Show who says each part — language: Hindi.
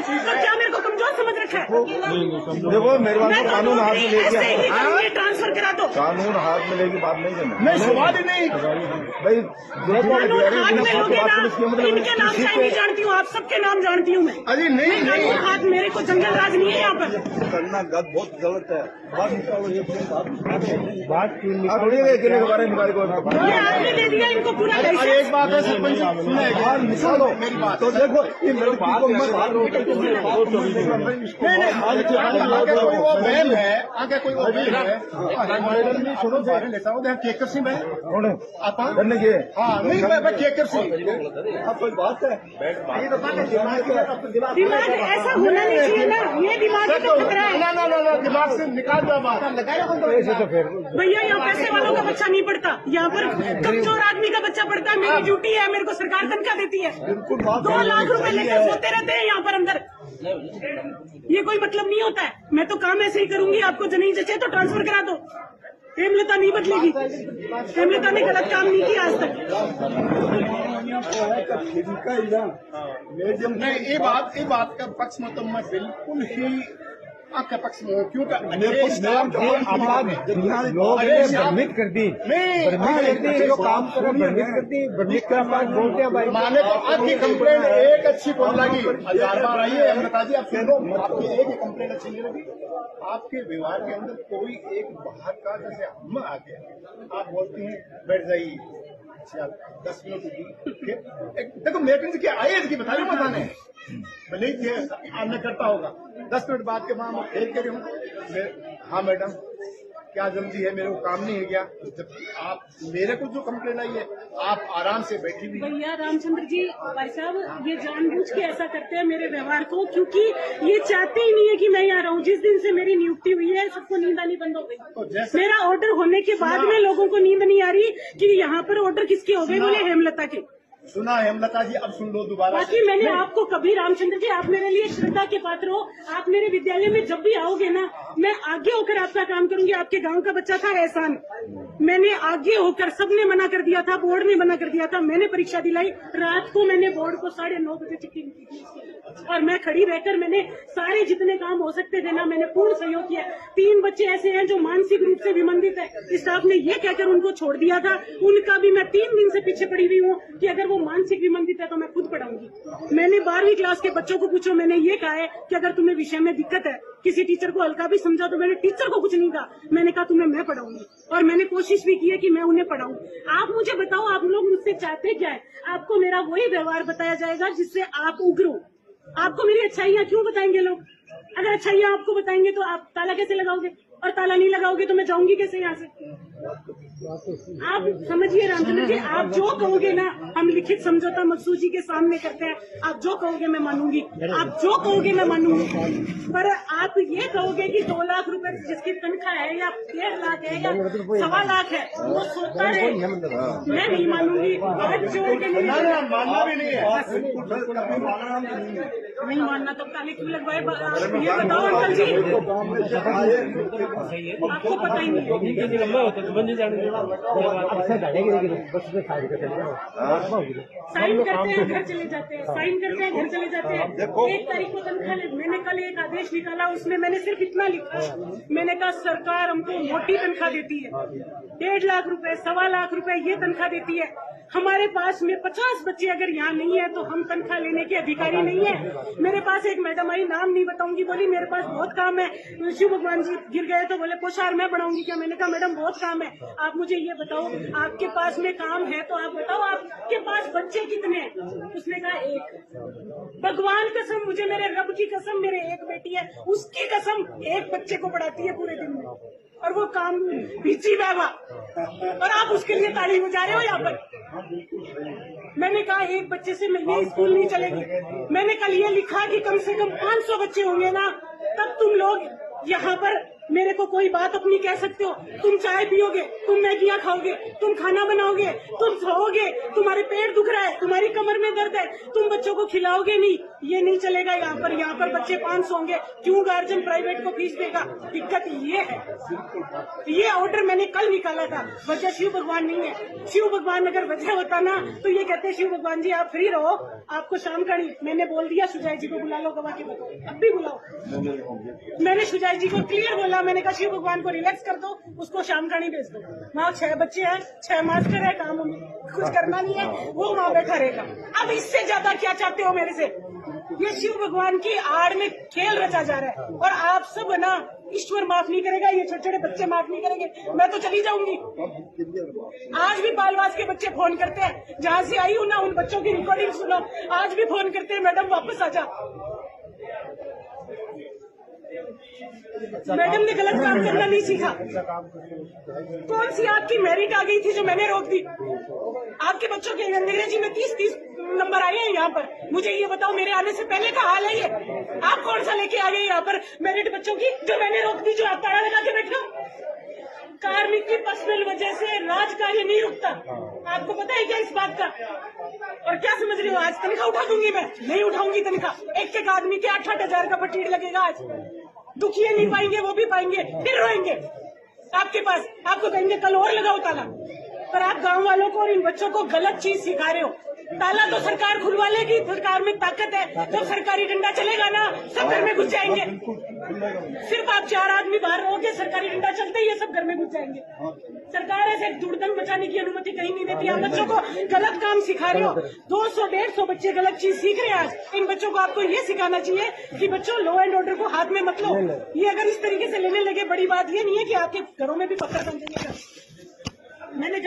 Speaker 1: तो क्या मेरे को कमजोर समझ रखा है?
Speaker 2: देखो मेरे पास कानून हाथ में लेके
Speaker 1: ट्रांसफर करा दो।
Speaker 2: कानून हाथ में लेके बात नहीं करना।
Speaker 3: नहीं सवाल ही नहीं
Speaker 2: भाई
Speaker 1: कानून हाथ में लोगे ना, इनके नाम चाहे नहीं जानती हूँ, आप सबके नाम जानती हूँ मैं।
Speaker 3: अरे नहीं
Speaker 1: कानून हाथ, मेरे को जंगल राज नहीं है यहाँ पर।
Speaker 2: करना बहुत गलत है। बात थोड़ी के बारे में
Speaker 1: ये आपने दे दिया इनको पूरा लाइसेंस।
Speaker 3: एक बात है सरपंच बाहर निकालो मेरी बात। तो देखो ये मेरी बात को मैं बाहर नहीं कोई वो बहन है, आगे कोई वो बहन है। सुनो बाहर लेता हूँ केकर सिंह है हाँ नहीं मैं केकर सिंह। अब कोई बात है
Speaker 1: दिमाग ऐसा होना नहीं चाहिए ना, ये दिमाग का खतरा है।
Speaker 3: ना दिमाग से निकाल दो बात।
Speaker 1: भैया यहाँ पैसे वालों का बच्चा नहीं पढ़ता, यहाँ पर कमजोर आदमी का बच्चा पढ़ता है। मेरी ड्यूटी है, मेरे को सरकार तनख्वाह देती है। 2 लाख रुपए लेकर सोते रहते हैं यहाँ पर अंदर। ये कोई मतलब नहीं होता है। मैं तो काम ऐसे ही करूंगी, आपको नहीं जचे तो ट्रांसफर करा दो। हेमलता नहीं बदलेगी, हेमलता ने गलत काम नहीं किया आज तक।
Speaker 3: नहीं ये बात का पक्ष में तो मैं बिल्कुल ही आपके पक्ष में हूँ। क्यों
Speaker 4: भ्रमित कर दी जो काम करो भ्रमित कर दी बोलते हैं भाई।
Speaker 3: माने तो आपकी कंप्लेंट एक अच्छी बोल लगी 1000 बार आई है अमृता जी। आप सुनो आपकी एक ही कंप्लेंट अच्छी नहीं लगी। आपके व्यवहार के अंदर कोई एक बाहर का जैसे हम आ गया आप बोलती हैं बैठ जाइए 10 मिनट देखो मेरे से क्या आए इसकी बता रही बताने भले ही आपने करता होगा 10 मिनट बाद के बाद मैं फेल कर हूँ। हाँ मैडम क्या जल्दी है, मेरे को काम नहीं है क्या? जब आप मेरे को जो कंप्लेन आई है आप आराम से बैठी हुई।
Speaker 1: भैया रामचंद्र जी भाई साहब ये जानबूझ के ऐसा करते हैं मेरे व्यवहार को, क्योंकि ये चाहते ही नहीं है कि मैं यहाँ रहूँ। जिस दिन से मेरी नियुक्ति हुई है सबको नींद आनी बंद हो गई। तो मेरा ऑर्डर होने के बाद में लोगों को नींद नहीं आ रही कि यहाँ पर ऑर्डर किसके हो गए, बोले हेमलता के।
Speaker 3: सुना हेमलता जी, अब सुन लो दोबारा।
Speaker 1: बाकी मैंने आपको कभी रामचंद्र जी आप मेरे लिए श्रद्धा के पात्र हो। आप मेरे विद्यालय में जब भी आओगे ना मैं आगे होकर आपका काम करूंगी। आपके गांव का बच्चा था एहसान, मैंने आगे होकर, सबने मना कर दिया था, बोर्ड ने मना कर दिया था, मैंने परीक्षा दिलाई। रात को मैंने बोर्ड को 9:30 बजे चिट्ठी लिखी थी और मैं खड़ी रहकर मैंने सारे जितने काम हो सकते थे ना मैंने पूर्ण सहयोग किया। 3 बच्चे ऐसे हैं जो मानसिक रूप से विमंदित है, स्टाफ ने ये कहकर उनको छोड़ दिया था। उनका भी मैं 3 दिन से पीछे पड़ी हुई हूँ कि अगर वो मानसिक विमंदित है तो मैं खुद पढ़ाऊंगी। मैंने 12वीं क्लास के बच्चों को पूछो, मैंने ये कहा है कि अगर तुम्हें विषय में दिक्कत है, किसी टीचर को हल्का भी समझा, तो मैंने टीचर को कुछ नहीं कहा, मैंने कहा तुम्हें मैं पढ़ाऊंगी। और मैंने कोशिश भी की है कि मैं उन्हें पढ़ाऊं। आप मुझे बताओ आप लोग मुझसे चाहते क्या है? आपको मेरा वही व्यवहार बताया जाएगा जिससे आप उग्रो। आपको मेरी अच्छाइयाँ क्यों बताएंगे लोग? अगर अच्छाइयाँ आपको बताएंगे तो आप ताला कैसे लगाओगे? और ताला नहीं लगाओगे तो मैं जाऊंगी कैसे यहाँ से? आप समझिए रामचंद्र जी, आप जो कहोगे ना हम लिखित समझौता मकसूद जी के सामने करते हैं। आप जो कहोगे मैं मानूंगी, आप जो कहोगे मैं मानूंगी। पर आप ये कहोगे कि 2 लाख रुपए जिसकी तनख्वाह है या 1.5 लाख है या 1.25 लाख है वो सोता है, मैं नहीं मानूंगी। हाथ जोड़ के
Speaker 3: मानना भी नहीं है,
Speaker 1: नहीं मानना तो ताले क्यों लगवाए? ये बताओ अंकल जी, आपको पता ही नहीं। साइन करते हैं घर चले जाते हैं, साइन करते हैं घर चले जाते हैं। 1 तारीख को तनख्वाह, मैंने कल एक आदेश निकाला, उसमें मैंने सिर्फ इतना लिखा, मैंने कहा सरकार हमको मोटी तनख्वाह देती है, 1.5 लाख रुपए 1.25 लाख रुपए ये तनख्वाह देती है। हमारे पास में 50 बच्चे अगर यहाँ नहीं है तो हम तनख्वाह लेने के अधिकारी नहीं है। मेरे पास एक मैडम आई, नाम नहीं बताऊंगी, बोली मेरे पास बहुत काम है। शिव भगवान जी गिर गए तो बोले पोशार मैं बढ़ाऊंगी क्या? मैंने कहा मैडम बहुत काम है, आप मुझे ये बताओ आपके पास में काम है तो आप बताओ आपके पास बच्चे कितने हैं? उसने कहा 1। भगवान कसम, मुझे मेरे रब की कसम, मेरे एक बेटी है, उसकी कसम 1 बच्चे को पढ़ाती है पूरे दिन में, और वो काम पीछी बाबा, और आप उसके लिए ताली बजा रहे हो यहाँ पर। मैंने कहा 1 बच्चे से ये स्कूल नहीं चलेगी। मैंने कल ये लिखा कि कम से कम 500 बच्चे होंगे ना तब तुम लोग यहाँ पर मेरे को कोई बात अपनी कह सकते हो। तुम चाय पियोगे, तुम मैगियाँ खाओगे, तुम खाना बनाओगे, तुम सोओगे, तुम्हारे पेट दुख रहा है, तुम्हारी कमर में दर्द है, तुम बच्चों को खिलाओगे नहीं, ये नहीं चलेगा। यहाँ पर बच्चे 500 होंगे, क्यों गार्जियन प्राइवेट को फीस देगा? दिक्कत ये है। ये ऑर्डर मैंने कल निकाला था, वजह शिव भगवान नहीं है। शिव भगवान अगर वजह होता ना तो ये कहते शिव भगवान जी आप फ्री रहो, आपको शाम का नहीं। मैंने बोल दिया सुजाय जी को बुला लो, गवाह के बताओ, अब भी बुलाओ। मैंने सुजाय जी को क्लियर बोला, मैंने कहा शिव भगवान को रिलैक्स कर दो, उसको शाम का नहीं भेज दो। वहाँ 6 बच्चे हैं, 6 मास्टर है, काम कुछ करना नहीं है, वो वहाँ बैठा रहेगा। अब इससे ज्यादा क्या चाहते हो मेरे से? ये शिव भगवान की आड़ में खेल रचा जा रहा है और आप सब ना, ईश्वर माफ नहीं करेगा, ये छोटे छोटे बच्चे माफ नहीं करेंगे। मैं तो चली जाऊंगी। आज भी बालवास के बच्चे फोन करते हैं, जहाँ से आई हूँ ना, उन बच्चों की रिकॉर्डिंग सुनो, आज भी फोन करते हैं मैडम वापस आ जा। मैडम ने गलत काम करना नहीं सीखा। कौन सी आपकी मेरिट आ गई थी जो मैंने रोक दी? आपके बच्चों के अंग्रेजी में 30 नंबर आए हैं यहाँ पर। मुझे ये बताओ, मेरे आने से पहले का हाल है ये? आप कौन सा लेके आ गए यहाँ पर मेरिट बच्चों की जो मैंने रोक दी, जो आप ताला लगा के बैठे हो? कार्मिक की पर्सनल वजह से राज कार्य नहीं रुकता। आपको पता है क्या इस बात का? और क्या समझ रहे हो? आज तनख्वाह उठा दूंगी मैं? नहीं उठाऊंगी तनख्वाह। एक आदमी के 8-8 हजार का पटीर लगेगा आज। दुखिए नहीं पाएंगे, वो भी पाएंगे, फिर रोएंगे आपके पास। आपको कहेंगे कल और लगाओ ताला। पर आप गांव वालों को और इन बच्चों को गलत चीज सिखा रहे हो। ताला तो सरकार खुलवा लेगी, सरकार में ताकत है। जब सरकारी डंडा चलेगा ना, सब घर में घुस जाएंगे। सिर्फ आप 4 आदमी बाहर रहोगे, सरकारी डंडा चलते ही ये सब घर में घुस जाएंगे। सरकार ऐसे दुर्दंग मचाने की अनुमति कहीं नहीं देती। आप बच्चों को गलत काम सिखा रहे हो। 200-150 बच्चे गलत चीज सीख रहे हैं आज। इन बच्चों को आपको ये सिखाना चाहिए कि बच्चों लॉ एंड ऑर्डर को हाथ में मत लो। ये अगर इस तरीके से लेने लगे, बड़ी बात ये नहीं है कि आपके घरों में भी पत्थर बन जाएगा। मैंने